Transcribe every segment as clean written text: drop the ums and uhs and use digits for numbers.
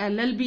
LLB,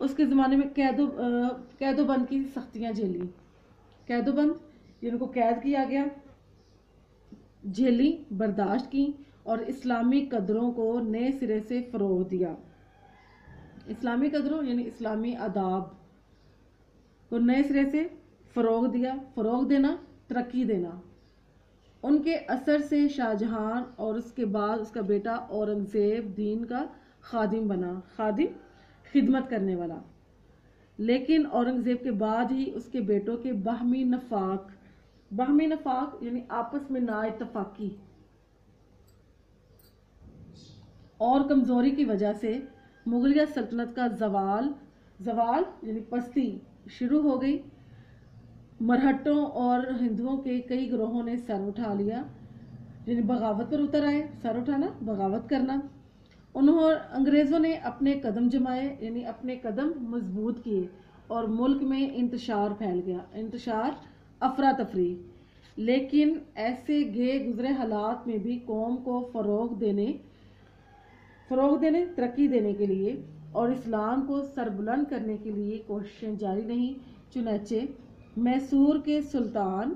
اس کے زمانے میں قید و بند کی سختیاں جھیلی. قید و بند ان کو قید کیا گیا، جھیلی، برداشت کی اور اسلامی قدروں کو نئے سرے سے فروغ دیا. اسلامی قدروں یعنی اسلامی آداب کو نئے سرے سے فروغ دیا. فروغ دینا، ترقی دینا. ان کے اثر سے شاہ جہاں اور اس کے بعد اس کا بیٹا اورنگزیب دین کا خادم بنا. خادم، خدمت کرنے والا. لیکن اورنگزیب کے بعد ہی اس کے بیٹوں کے باہمی نفاق یعنی آپس میں نا اتفاقی اور کمزوری کی وجہ سے مغلیہ سلطنت کا زوال یعنی پستی شروع ہو گئی. مرہٹوں اور ہندوؤں کے کئی گروہوں نے سر اٹھا لیا، یعنی بغاوت پر اتر آئے. سر اٹھانا، بغاوت کرنا. انگریزوں نے اپنے قدم جمائے، یعنی اپنے قدم مضبوط کیے اور ملک میں انتشار پھیل گیا. انتشار، افراتفری. لیکن ایسے گزرے حالات میں بھی قوم کو فروغ دینے، ترقی دینے کے لیے اور اسلام کو سربلند کرنے کے لیے کوششیں جاری رہیں. چنانچہ میسور کے سلطان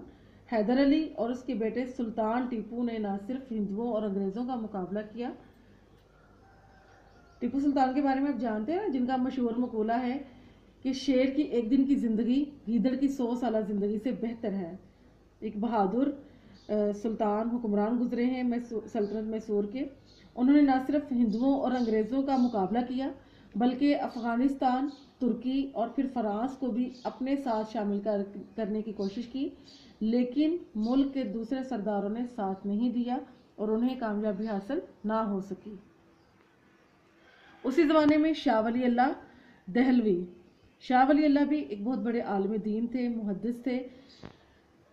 حیدر علی اور اس کے بیٹے سلطان ٹیپو نے نہ صرف ہندوؤں اور انگریزوں کا مقابلہ کیا. ٹیپو سلطان کے بارے میں آپ جانتے ہیں، جن کا مشہور مقولہ ہے کہ شیر کی ایک دن کی زندگی گیدڑ کی 100 سالہ زندگی سے بہتر ہے. ایک بہادر سلطان حکمران گزرے ہیں سلطنت میسور کے. انہوں نے نہ صرف ہندوؤں اور انگریزوں کا مقابلہ کیا بلکہ افغانستان، ترکی اور پھر فرانس کو بھی اپنے ساتھ شامل کرنے کی کوشش کی، لیکن ملک کے دوسرے سرداروں نے ساتھ نہیں دیا اور انہیں کامیابی حاصل نہ ہو سکی. اسی زمانے میں شاہ ولی اللہ دہلوی. شاہ ولی اللہ بھی ایک بہت بڑے عالم دین تھے، محدث تھے.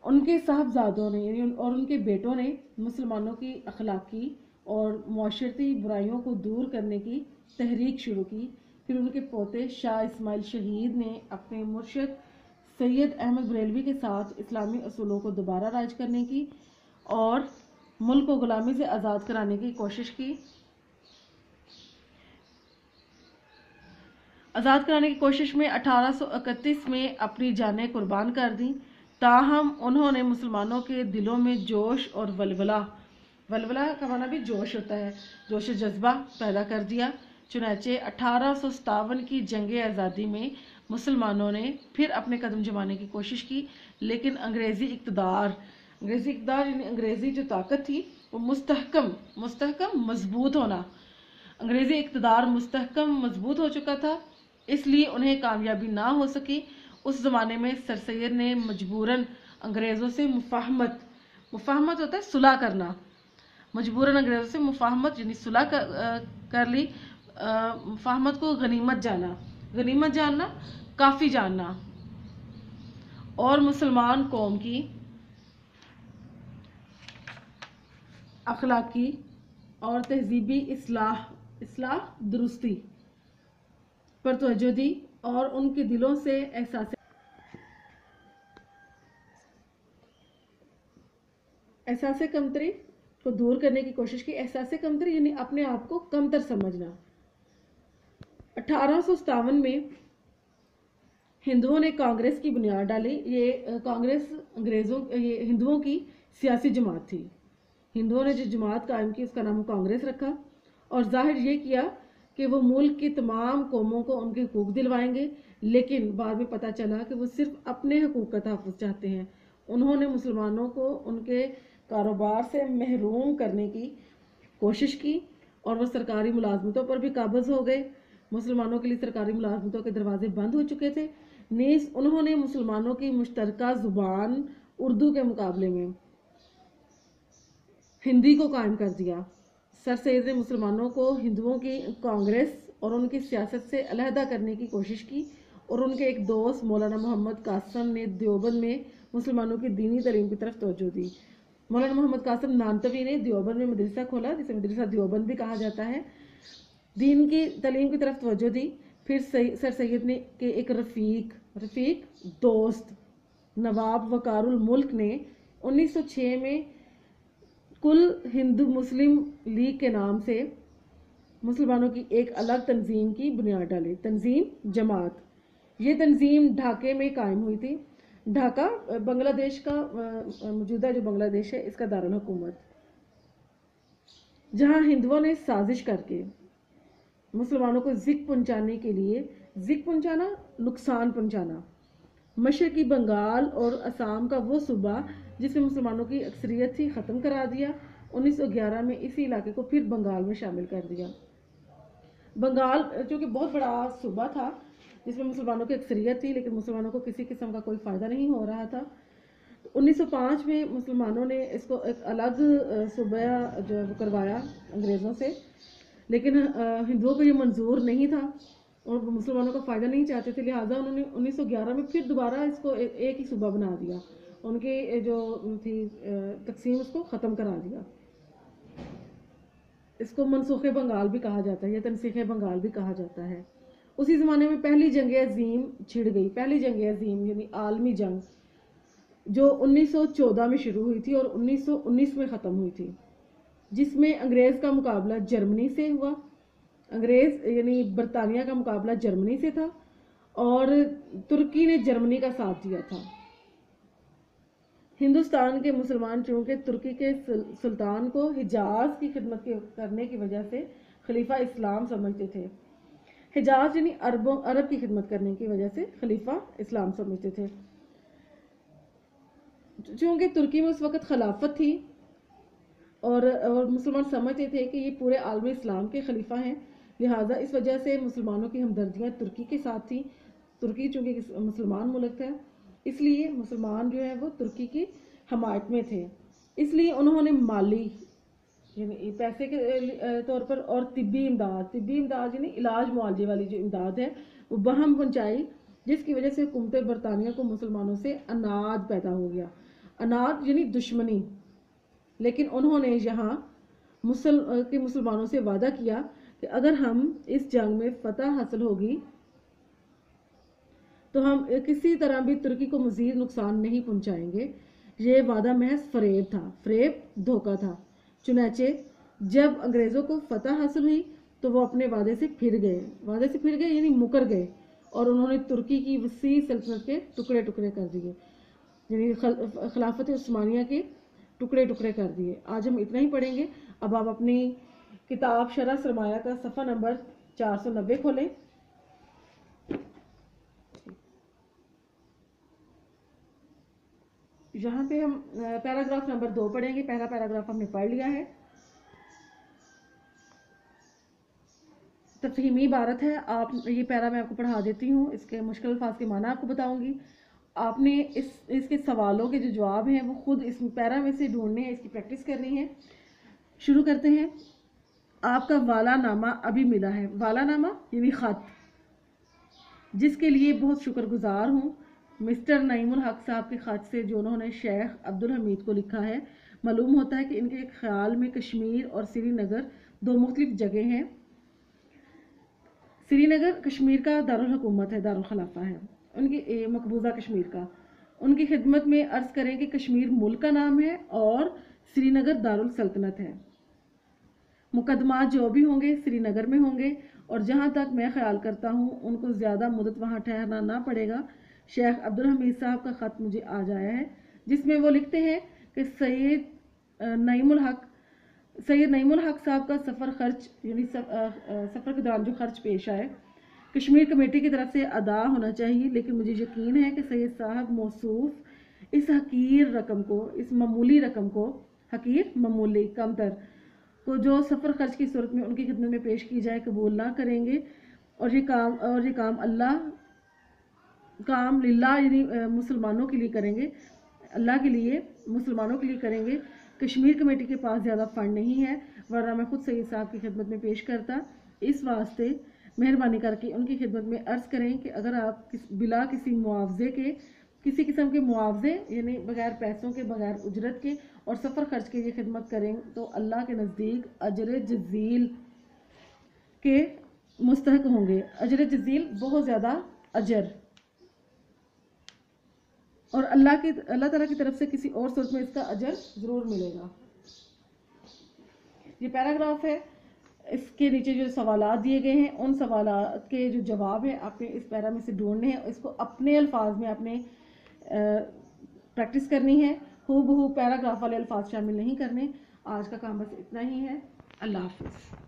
ان کے صاحبزادوں نے اور ان کے بیٹوں نے مسلمانوں کی اخلاقی اور معاشرتی برائیوں کو دور کرنے کی تحریک شروع کی. پھر ان کے پوتے شاہ اسماعیل شہید نے اپنے مرشد سید احمد بریلوی کے ساتھ اسلامی اصولوں کو دوبارہ رائج کرنے کی اور ملک کو غلامی سے آزاد کرانے کی کوشش کی. میں 1831 میں اپنی جانیں قربان کر دیں. تاہم انہوں نے مسلمانوں کے دلوں میں جوش اور ولولہ کا معنی بھی جوش ہوتا ہے، جوش و جذبہ پیدا کر دیا. چنانچہ 1857 کی جنگ آزادی میں مسلمانوں نے پھر اپنے قدم جمانے کی کوشش کی، لیکن انگریزی اقتدار یعنی انگریزی جو طاقت تھی وہ مستحکم مضبوط ہونا. انگریزی اقتدار مستحکم مضبوط ہو چکا تھا، اس لیے انہیں کامیابی نہ ہو سکی. اس زمانے میں سر سید نے مجبوراً انگریزوں سے مفاہمت ہوتا ہے صلح کرنا، مجبوراً انگریزوں سے مفاہمت یعنی صلح کر لی. مفاہمت کو غنیمت جاننا، کافی جاننا اور مسلمان قوم کی اخلاقی اور تہذیبی اصلاح درستی پر توجہ دی اور ان کے دلوں سے احساس کمتری کو دور کرنے کی کوشش کی. احساس کمتری یعنی اپنے آپ کو کمتر سمجھنا. 1857 میں ہندوؤں نے کانگریس کی بنیاد ڈالی. یہ کانگریس ہندوؤں کی سیاسی جماعت تھی. ہندوؤں نے جو جماعت قائم کی اس کا نام کانگریس رکھا اور ظاہر یہ کیا کہ وہ ملک کی تمام قوموں کو ان کے حقوق دلوائیں گے، لیکن بعد میں پتہ چلا کہ وہ صرف اپنے حقوق کا تحفظ چاہتے ہیں. انہوں نے مسلمانوں کو ان کے کاروبار سے محروم کرنے کی کوشش کی اور وہ سرکاری ملازمتوں پر بھی قابض ہو گئے. مسلمانوں کے لیے سرکاری ملازمتوں کے دروازے بند ہو چکے تھے. نیز انہوں نے مسلمانوں کی مشترکہ زبان اردو کے مقابلے میں ہندی کو قائم کر دیا. سر سید نے مسلمانوں کو ہندوؤں کی کانگریس اور ان کی سیاست سے علیحدہ کرنے کی کوشش کی اور ان کے ایک دوست مولانا محمد قاسم نے دیوبند میں مسلمانوں کی دینی تعلیم کی طرف توجہ دی. مولانا محمد قاسم نانتوی نے دیوبند میں مدرسہ کھولا جسے مدرسہ دیوبند بھی کہا جاتا ہے. دین کی تعلیم کی طرف توجہ دی. پھر سر سید نے کے ایک رفیق دوست نواب وقار الملک نے 1906 میں کل ہندو مسلم لیگ کے نام سے مسلمانوں کی ایک الگ تنظیم کی بنیاد ڈالی، تنظیم جماعت۔ یہ تنظیم ڈھاکے میں قائم ہوئی تھی۔ ڈھاکہ بنگلہ دیش کا موجودہ جو بنگلہ دیش ہے اس کا دارالحکومت، جہاں ہندوؤں نے سازش کر کے مسلمانوں کو ذک پہنچانے کے لیے، ذک پہنچانا نقصان پہنچانا، مشرقی بنگال اور آسام کا وہ صوبہ جس میں مسلمانوں کی اکثریت تھی ختم کرا دیا۔ 1911 میں اسی علاقے کو پھر بنگال میں شامل کر دیا۔ بنگال چونکہ بہت بڑا صوبہ تھا جس میں مسلمانوں کی اکثریت تھی، لیکن مسلمانوں کو کسی قسم کا کوئی فائدہ نہیں ہو رہا تھا۔ 1905 میں مسلمانوں نے اس کو ایک الگ صوبہ جو ہے وہ کروایا انگریزوں سے، لیکن ہندوؤں کو یہ منظور نہیں تھا اور مسلمانوں کا فائدہ نہیں چاہتے تھے، لہٰذا انہوں نے 1911 میں پھر دوبارہ اس کو ایک ہی صوبہ بنا دیا، ان کی جو تھی تقسیم اس کو ختم کرا دیا۔ اس کو منسوخ بنگال بھی کہا جاتا ہے یا تنسیخ بنگال بھی کہا جاتا ہے۔ اسی زمانے میں پہلی جنگ عظیم چھڑ گئی، پہلی جنگ عظیم یعنی عالمی جنگ، جو 1914 میں شروع ہوئی تھی اور 1919 میں ختم ہوئی تھی، جس میں انگریز کا مقابلہ جرمنی سے ہوا۔ انگریز یعنی برطانیہ کا مقابلہ جرمنی سے تھا اور ترکی نے جرمنی کا ساتھ دیا تھا۔ ہندوستان کے مسلمان چونکہ ترکی کے سلطان کو حجاز کی خدمت کرنے کی وجہ سے خلیفہ اسلام سمجھتے تھے، حجاز یعنی عرب کی خدمت کرنے کی وجہ سے خلیفہ اسلام سمجھتے تھے۔ چونکہ ترکی میں اس وقت خلافت تھی اور مسلمان سمجھتے تھے کہ یہ پورے عالم اسلام کے خلیفہ ہیں، لہٰذا اس وجہ سے مسلمانوں کی ہمدردیاں ترکی کے ساتھ تھیں۔ ترکی چونکہ مسلمان ملک ہے، اس لیے مسلمان جو ہے وہ ترکی کی حمایت میں تھے، اس لیے انہوں نے مالی یعنی پیسے کے طور پر اور طبی امداد یعنی علاج معالجے والی جو امداد ہے وہ باہم پہنچائی، جس کی وجہ سے حکومت برطانیہ کو مسلمانوں سے اناد پیدا ہو گیا۔ اناد یعنی دشمنی، لیکن انہوں نے یہاں مسلمانوں سے وعدہ کیا کہ اگر ہم اس جنگ میں فتح حاصل ہوگی تو ہم کسی طرح بھی ترکی کو مزید نقصان نہیں پہنچائیں گے۔ یہ وعدہ محض فریب تھا، فریب دھوکہ تھا۔ چنانچہ جب انگریزوں کو فتح حاصل ہوئی تو وہ اپنے وعدے سے پھر گئے یعنی مکر گئے، اور انہوں نے ترکی کی وسیع سلطنت کے ٹکڑے ٹکڑے کر دیے، یعنی خلافت عثمانیہ کے ٹکڑے ٹکڑے کر دیے۔ آج ہم اتنا ہی پڑھیں گے۔ اب آپ اپنی کتاب شرح سرمایہ کا صفحہ نمبر 490 کھولیں۔ یہاں پہ ہم پیراگراف نمبر 2 پڑھیں گے۔ پہلا پیراگراف ہم نے پڑھ لیا ہے۔ تفہیمی عبارت ہے، آپ یہ پیرا میں آپ کو پڑھا دیتی ہوں، اس کے مشکل الفاظ کے معنی آپ کو بتاؤں گی۔ آپ نے اس کے سوالوں کے جو جواب ہیں وہ خود اس پیرا میں سے ڈھونڈنے ہیں، اس کی پریکٹس کرنی ہے۔ شروع کرتے ہیں۔ آپ کا والا نامہ ابھی ملا ہے۔ والا نامہ یعنی خط، جس کے لیے بہت شکر گزار ہوں۔ مسٹر نعیم الحق صاحب کے خط سے جو انہوں نے شیخ عبدالحمید کو لکھا ہے، معلوم ہوتا ہے کہ ان کے خیال میں کشمیر اور سری نگر دو مختلف جگہ ہیں۔ سری نگر کشمیر کا دارالحکومت ہے، دارالخلافہ ہے ان کی، مقبوضہ کشمیر کا۔ ان کی خدمت میں عرض کریں کہ کشمیر ملک کا نام ہے اور سری نگر دارالسلطنت ہے۔ مقدمات جو بھی ہوں گے سری نگر میں ہوں گے، اور جہاں تک میں خیال کرتا ہوں ان کو زیادہ مدت وہاں ٹھہرنا نہ پڑے گا۔ شیخ عبدالحمید صاحب کا خط مجھے آج آیا ہے، جس میں وہ لکھتے ہیں کہ سید نعیم الحق صاحب کا سفر خرچ یعنی سفر کے دوران جو خرچ پیش آئے کشمیر کمیٹی کی طرف سے ادا ہونا چاہیے، لیکن مجھے یقین ہے کہ سید صاحب موصوف اس حقیر رقم کو، اس معمولی رقم کو، حقیر معمولی کم تر کو جو سفر خرچ کی صورت میں ان کی خدمت میں پیش کی جائے قبول نہ کریں گے، اور یہ کام للہ یعنی مسلمانوں کے لیے کریں گے، اللہ کے لیے مسلمانوں کے لیے کریں گے۔ کشمیر کمیٹی کے پاس زیادہ فنڈ نہیں ہے، ورنہ میں خود سید صاحب کی خدمت میں پیش کرتا۔ اس واسطے مہربانی کر کے ان کی خدمت میں عرض کریں کہ اگر آپ بلا کسی معاوضے کے، کسی قسم کے معاوضے یعنی بغیر پیسوں کے، بغیر اجرت کے اور سفر خرچ کے یہ خدمت کریں تو اللہ کے نزدیک اجر جزیل کے مستحق ہوں گے۔ اجر جزیل بہت زیادہ اجر، اور اللہ تعالیٰ کی طرف سے کسی اور صورت میں اس کا اجر ضرور ملے گا۔ یہ پیراگراف ہے اس کے نیچے جو سوالات دیے گئے ہیں ان سوالات کے جو جواب ہیں آپ نے اس پیرا میں سے ڈھونڈنے ہیں، اس کو اپنے الفاظ میں آپ نے پریکٹس کرنی ہے، ہو بہو پیراگراف والے الفاظ شامل نہیں کرنے۔ آج کا کام بس اتنا ہی ہے۔ اللہ حافظ۔